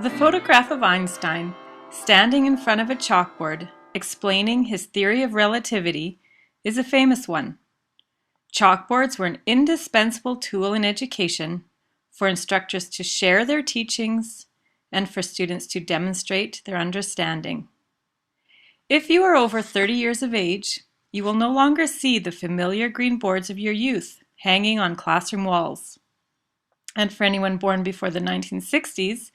The photograph of Einstein standing in front of a chalkboard explaining his theory of relativity is a famous one. Chalkboards were an indispensable tool in education for instructors to share their teachings and for students to demonstrate their understanding. If you are over 30 years of age, you will no longer see the familiar green boards of your youth hanging on classroom walls. And for anyone born before the 1960s,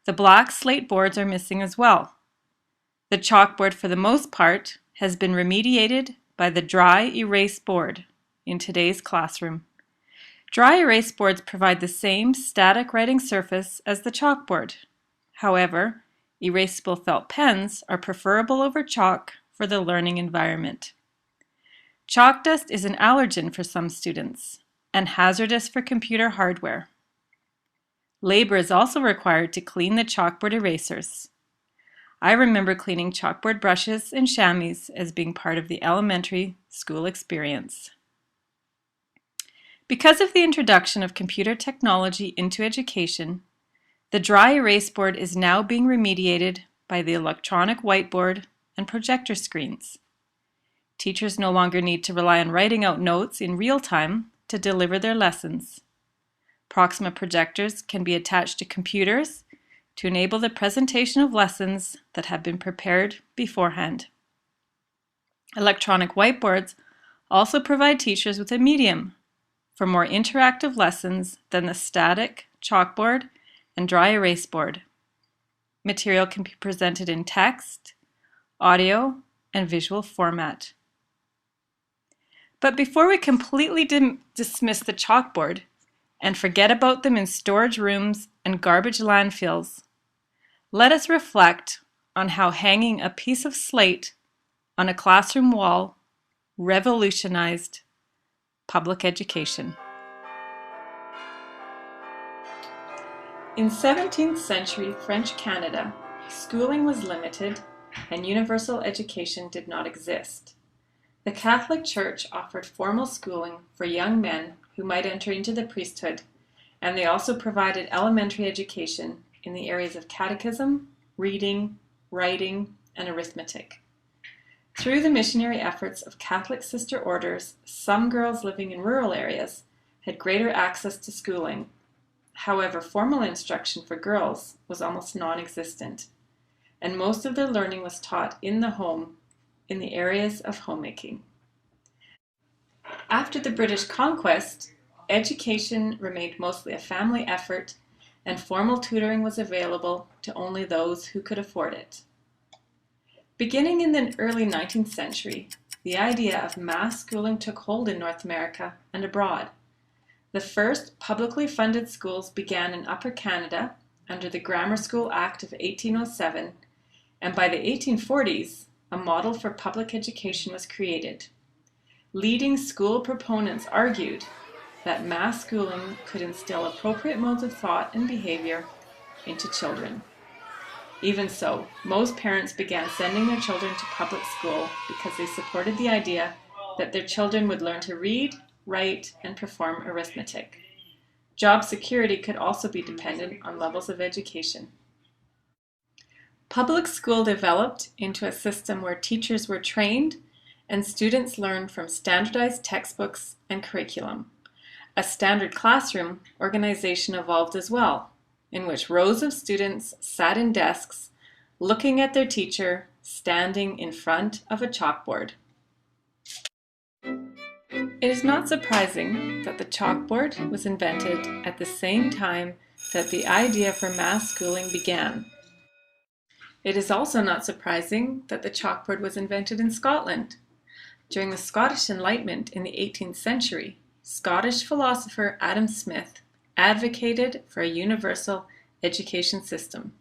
the black slate boards are missing as well. The chalkboard, for the most part, has been remediated by the dry erase board in today's classroom. Dry erase boards provide the same static writing surface as the chalkboard. However, erasable felt pens are preferable over chalk for the learning environment. Chalk dust is an allergen for some students and hazardous for computer hardware. Labor is also required to clean the chalkboard erasers. I remember cleaning chalkboard brushes and chamois as being part of the elementary school experience. Because of the introduction of computer technology into education, the dry erase board is now being remediated by the electronic whiteboard and projector screens. Teachers no longer need to rely on writing out notes in real time to deliver their lessons. Proxima projectors can be attached to computers to enable the presentation of lessons that have been prepared beforehand. Electronic whiteboards also provide teachers with a medium for more interactive lessons than the static chalkboard and dry erase board. Material can be presented in text, audio, and visual format. But before we completely dismiss the chalkboard and forget about them in storage rooms and garbage landfills, let us reflect on how hanging a piece of slate on a classroom wall revolutionized public education. In 17th century French Canada, schooling was limited and universal education did not exist. The Catholic Church offered formal schooling for young men who might enter into the priesthood, and they also provided elementary education in the areas of catechism, reading, writing, and arithmetic. Through the missionary efforts of Catholic sister orders, some girls living in rural areas had greater access to schooling. However, formal instruction for girls was almost non-existent, and most of their learning was taught in the home in the areas of homemaking. After the British conquest, education remained mostly a family effort, and formal tutoring was available to only those who could afford it. Beginning in the early 19th century, the idea of mass schooling took hold in North America and abroad. The first publicly funded schools began in Upper Canada under the Grammar School Act of 1807, and by the 1840s, a model for public education was created. Leading school proponents argued that mass schooling could instill appropriate modes of thought and behavior into children. Even so, most parents began sending their children to public school because they supported the idea that their children would learn to read, write, and perform arithmetic. Job security could also be dependent on levels of education. Public school developed into a system where teachers were trained and students learned from standardized textbooks and curriculum. A standard classroom organization evolved as well, in which rows of students sat in desks, looking at their teacher standing in front of a chalkboard. It is not surprising that the chalkboard was invented at the same time that the idea for mass schooling began. It is also not surprising that the chalkboard was invented in Scotland. During the Scottish Enlightenment in the 18th century, Scottish philosopher Adam Smith advocated for a universal education system.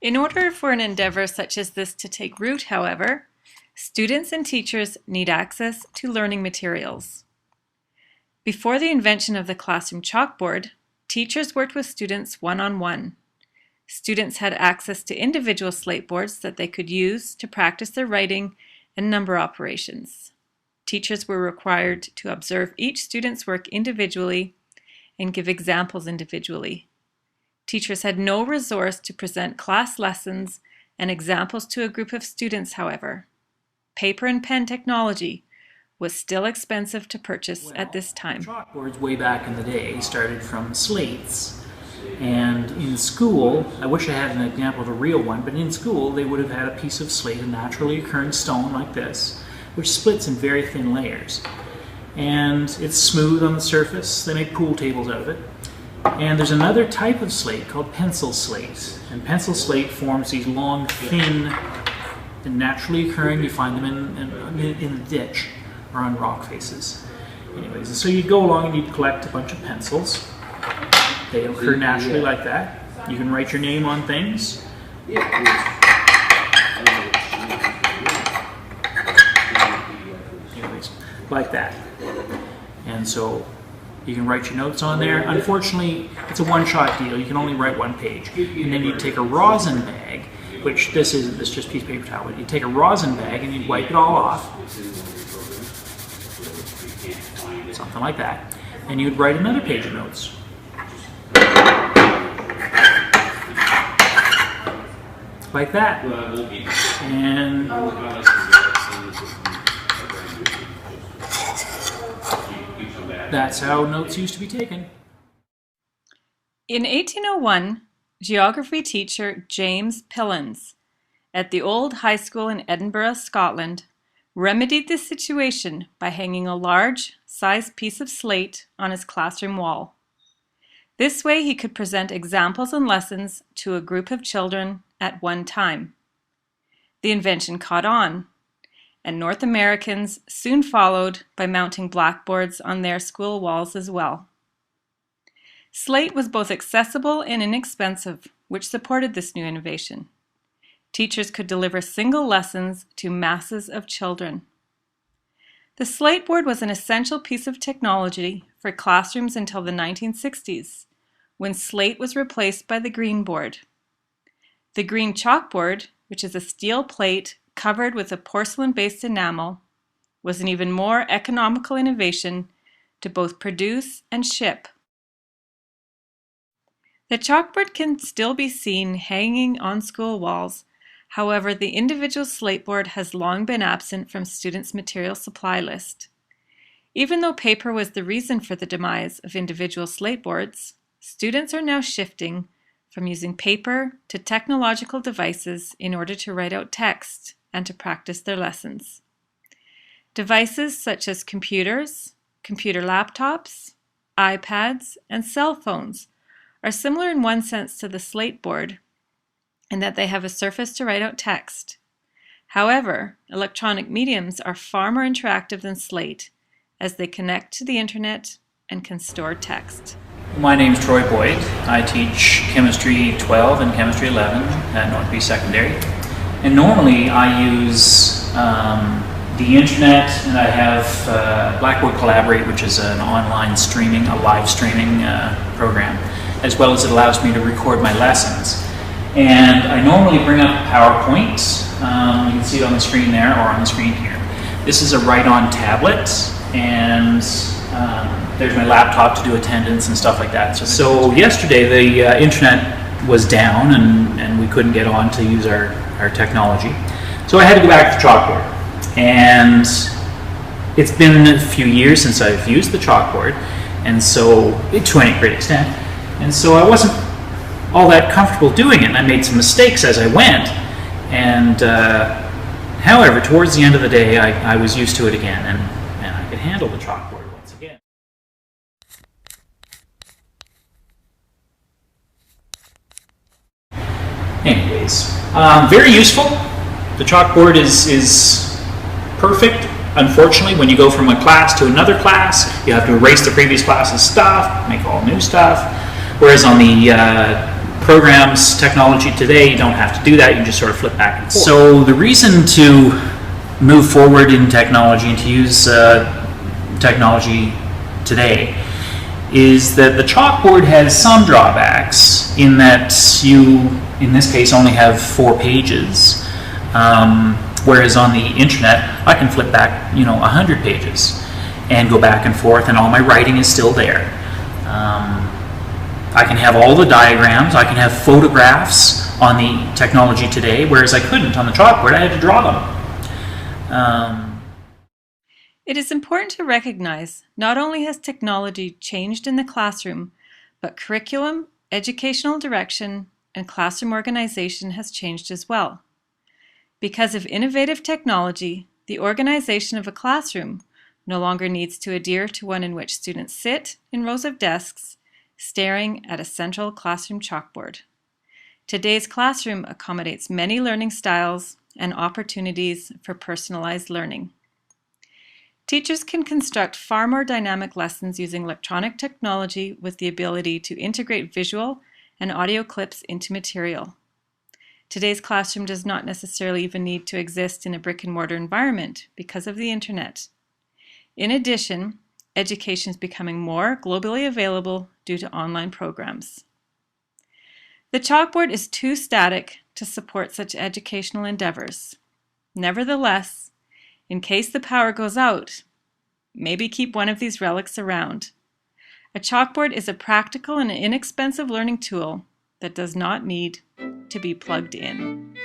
In order for an endeavor such as this to take root, however, students and teachers need access to learning materials. Before the invention of the classroom chalkboard, teachers worked with students one-on-one. Students had access to individual slate boards that they could use to practice their writing and number operations. Teachers were required to observe each student's work individually and give examples individually. Teachers had no resource to present class lessons and examples to a group of students, however. Paper and pen technology was still expensive to purchase at this time. Chalkboards way back in the day started from slates. And in school, I wish I had an example of a real one, but in school they would have had a piece of slate, a naturally occurring stone like this, which splits in very thin layers. And it's smooth on the surface. They make pool tables out of it. And there's another type of slate called pencil slate. And pencil slate forms these long, thin, and naturally occurring. You find them in a ditch or on rock faces. Anyways, so you'd go along and you'd collect a bunch of pencils. They occur naturally like that. You can write your name on things. Anyways, like that. And so you can write your notes on there. Unfortunately, it's a one-shot deal. You can only write one page. And then you take a rosin bag, which this isn't, this is just a piece of paper towel, but you take a rosin bag and you wipe it all off. Something like that. And you'd write another page of notes. Like that. And that's how notes used to be taken. In 1801, geography teacher James Pillins at the old high school in Edinburgh, Scotland, remedied this situation by hanging a large-sized piece of slate on his classroom wall. This way he could present examples and lessons to a group of children at one time. The invention caught on, and North Americans soon followed by mounting blackboards on their school walls as well. Slate was both accessible and inexpensive, which supported this new innovation. Teachers could deliver single lessons to masses of children. The slate board was an essential piece of technology for classrooms until the 1960s, when slate was replaced by the green board. The green chalkboard, which is a steel plate covered with a porcelain-based enamel, was an even more economical innovation to both produce and ship. The chalkboard can still be seen hanging on school walls. However, the individual slate board has long been absent from students' material supply list. Even though paper was the reason for the demise of individual slate boards, students are now shifting from using paper to technological devices in order to write out text and to practice their lessons. Devices such as computers, computer laptops, iPads, and cell phones are similar in one sense to the slate board in that they have a surface to write out text. However, electronic mediums are far more interactive than slate as they connect to the internet and can store text. My name is Troy Boyd. I teach Chemistry 12 and Chemistry 11 at North Beach Secondary. And normally I use the internet, and I have Blackboard Collaborate, which is an online streaming, a live streaming program, as well as it allows me to record my lessons. And I normally bring up PowerPoint. You can see it on the screen there or on the screen here. This is a write-on tablet, and there's my laptop to do attendance and stuff like that. So yesterday the internet was down and we couldn't get on to use our technology. So I had to go back to the chalkboard. And it's been a few years since I've used the chalkboard, and so to any great extent. And so I wasn't all that comfortable doing it, and I made some mistakes as I went. And however, towards the end of the day, I was used to it again, and I could handle the chalkboard once again. Anyways, very useful. The chalkboard is perfect. Unfortunately, when you go from a class to another class, you have to erase the previous class's stuff, make all new stuff. Whereas on the programs, technology today, you don't have to do that. You just sort of flip back and forth. So the reason to move forward in technology and to use technology today is that the chalkboard has some drawbacks in that you, in this case, only have 4 pages. Whereas on the internet, I can flip back, 100 pages and go back and forth, and all my writing is still there. I can have all the diagrams, I can have photographs on the technology today, whereas I couldn't on the chalkboard. I had to draw them. It is important to recognize not only has technology changed in the classroom, but curriculum, educational direction, and classroom organization has changed as well. Because of innovative technology, the organization of a classroom no longer needs to adhere to one in which students sit in rows of desks, staring at a central classroom chalkboard. Today's classroom accommodates many learning styles and opportunities for personalized learning. Teachers can construct far more dynamic lessons using electronic technology with the ability to integrate visual and audio clips into material. Today's classroom does not necessarily even need to exist in a brick-and-mortar environment because of the internet. In addition, education is becoming more globally available due to online programs. The chalkboard is too static to support such educational endeavors. Nevertheless, in case the power goes out, maybe keep one of these relics around. A chalkboard is a practical and inexpensive learning tool that does not need to be plugged in.